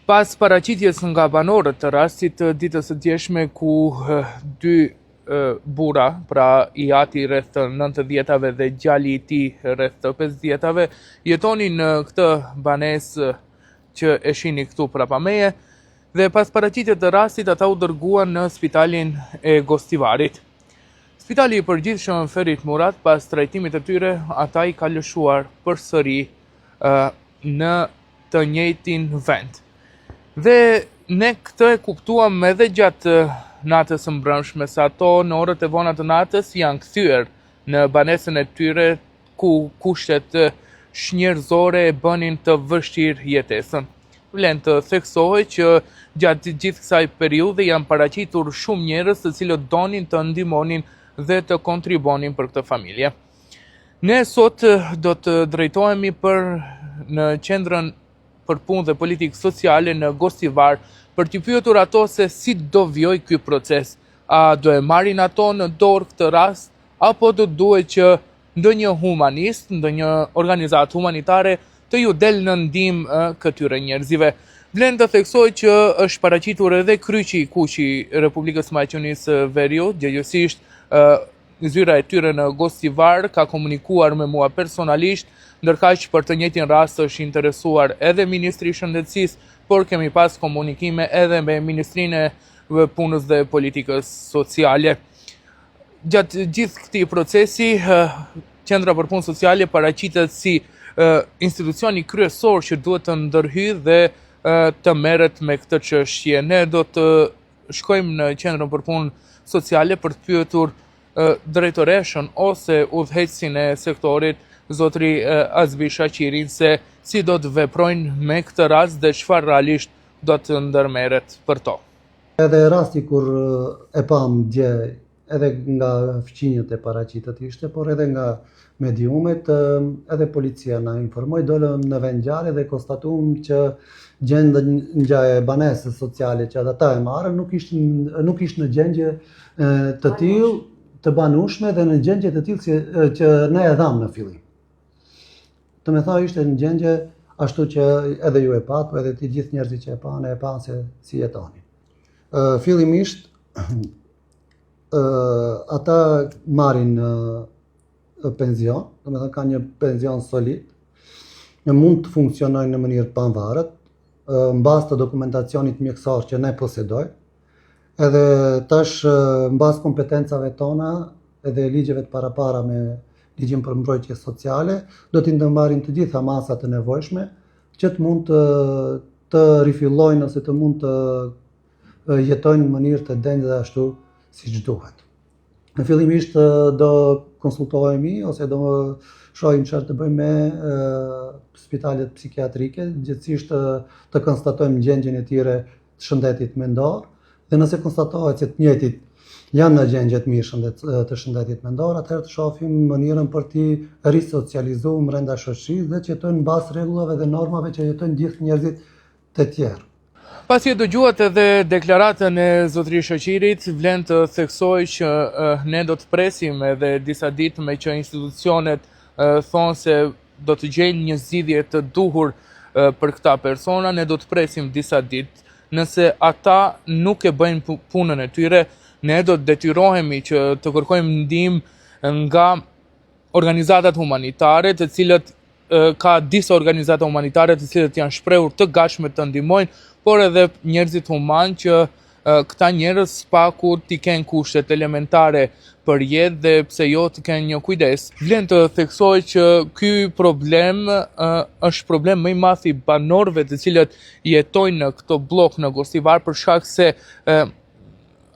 Pas paraqitjes nga banorët të rastit ditës së djeshme ku dy burra, pra i ati rreth 90-ave dhe gjali i tij rreth 50-ave, jetonin në këtë banesë që e shihni këtu prapa meje, dhe pas paraqitjes të rastit ata u dërguan në spitalin e Gostivarit. Spitali i përgjithshëm Ferit Murat, pas trajtimit të tyre, ata i ka lëshuar përsëri në të njëjtin vend. Dhe ne këtë e kuptuam edhe gjatë natës së mbrëmshme, se ato në orët e vona të natës janë kthyer në banesën e tyre ku kushtet shnjërzore e bënin të vështirë jetesën. Vlen të theksohet që gjatë gjithë kësaj periudhe janë paraqitur shumë njerëz të cilët donin të ndihmonin dhe të kontribuonin për këtë familje. Ne sot do të drejtohemi në qendrën për punë dhe politikë sociale në Gostivar për t'i pyetur ato se si do vijojë ky proces. A do e marrin ato në dorë këtë rast, apo do duhet që ndonjë humanist, ndonjë organizatë humanitare të ju del në ndihmë këtyre njerëzive. Vlen të theksoj që është paraqitur edhe kryqi i kuqi Republikës Maqedonisë Veriut, gjëgjësisht zyra e tyre në Gostivar ka komunikuar me mua personalisht, ndërkaq për të njëjtin rast është interesuar edhe Ministri i Shëndetësisë, por kemi pas komunikime edhe me Ministrinë e Punës dhe Politikës Sociale. Gjatë gjithë këtij procesi, Qendra për Punë Sociale paraqitet si institucioni kryesor që duhet të ndërhyjë dhe të merret me këtë çështje. Ne do të shkojmë në Qendrën për Punë Sociale për të pyetur drejtoreshën ose udhëheqësin e sektorit, zotri Azbi Shaqirin, se si do të veprojnë me këtë rast dhe çfarë realisht do të ndërmerret për to. Edhe rasti kur e pam dje, edhe nga fqinjët e paraqitet ishte, por edhe nga mediumet, edhe policia na informoi, dolëm në vend ngjarje dhe konstatuam që gjendja e banesës sociale që ata e marrën nuk ishte në gjendje të tillë të banueshme dhe në gjendje të tillë që ne e dham në fillim. Të me tha ishte në gjendje ashtu që edhe ju e pat, po edhe të gjithë njerëzit që e panë se si jetoni. Fillimisht ata marrin penzion, do me thënë ka një penzion solid, mund të funksionojnë në mënyrë pavarët, mbas të dokumentacionit mjekësor që ne posedojmë, edhe tash mbas kompetencave tona edhe ligjeve të parapara me ligjin për mbrojtje sociale, do t'i ndërmarrin të gjitha masat të nevojshme që të mund të rifillojnë ose të mund të jetojnë në mënyrë të denjë dhe ashtu siç duhet. Në fillimisht do konsultohemi ose do shohim çfarë të bëjmë me spitalet psikiatrike, gjithsesi të konstatojmë gjendjen e tyre të shëndetit mendor, dhe nëse konstatohet se të njëjtit janë në gjendje të mirë të shëndetit mendor, atëherë të shohim mënyrën për t'i risocializuar brenda shoqërisë dhe që jetojnë mbas rregullave dhe normave që jetojnë gjithë njerëzit të tjerë. Pasi e dëgjuat edhe deklaratën e zotërisë Shaqirit, vlen të theksoj që ne do të presim edhe disa ditë me që institucionet thonë se do të gjejnë një zgjidhje të duhur për këta persona, ne do të presim disa ditë. Nëse ata nuk e bëjnë punën e tyre, ne do të detyrohemi që të kërkojmë ndihmë nga organizatat humanitare, të cilët ka disa organizata humanitare të cilët janë shprehur të gatshme të ndihmojnë, por edhe njerëzit human që këta njerëz spaku t'i kenë kushtet elementare për jetë dhe pse jo të kenë një kujdes. Vlen të theksoj që ky problem është problem më i madh i banorëve të cilët jetojnë në këtë blok në Gostivar, për shkak se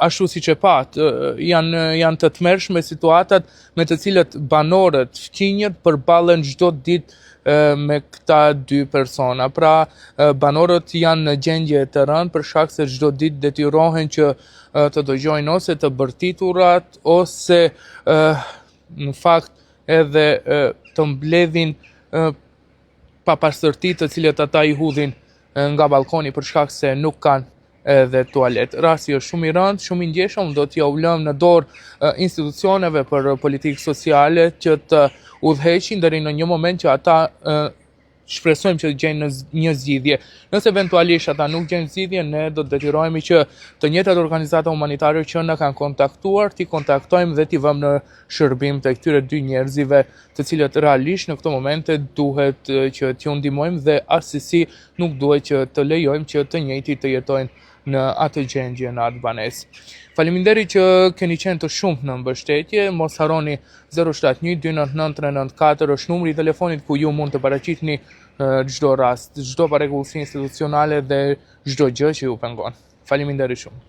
ashtu siç e pat, janë të tmerrshme situatat me të cilët banorët, fqinjët përballen çdo ditë me këta dy persona. Pra, banorët janë në gjendje të rëndë për shkak se çdo ditë detyrohen që të dëgjojnë ose të bërtiturat ose në fakt edhe të mbledhin papastërti të cilët ata i hudhin nga balkoni për shkak se nuk kanë edhe tualet. Rasti është shumë i rëndë, shumë i ndjeshëm, do t'ja u lëm në dorë institucioneve për politikë sociale që të udhëheqin deri në një moment që ata shpresojmë që të gjejnë një zgjidhje. Nëse eventualisht ata nuk gjejnë zgjidhje, ne do të detyrohemi që të njëjtat organizata humanitare që na kanë kontaktuar, t'i kontaktojmë dhe t'i vëmë në shërbim të këtyre dy njerëzive, të cilët realisht në këto momente duhet që t'ju ndihmojmë dhe asesi nuk duhet që të lejojmë që të njëjtit të jetojnë në atë gjendje në atë banesë. Faleminderit që keni qenë të shumtë në mbështetje. Mos harroni 071 299 394 është numri i telefonit ku ju mund të paraqitni çdo rast, çdo parregullsi institucionale dhe çdo gjë që ju pengon. Faleminderit shumë.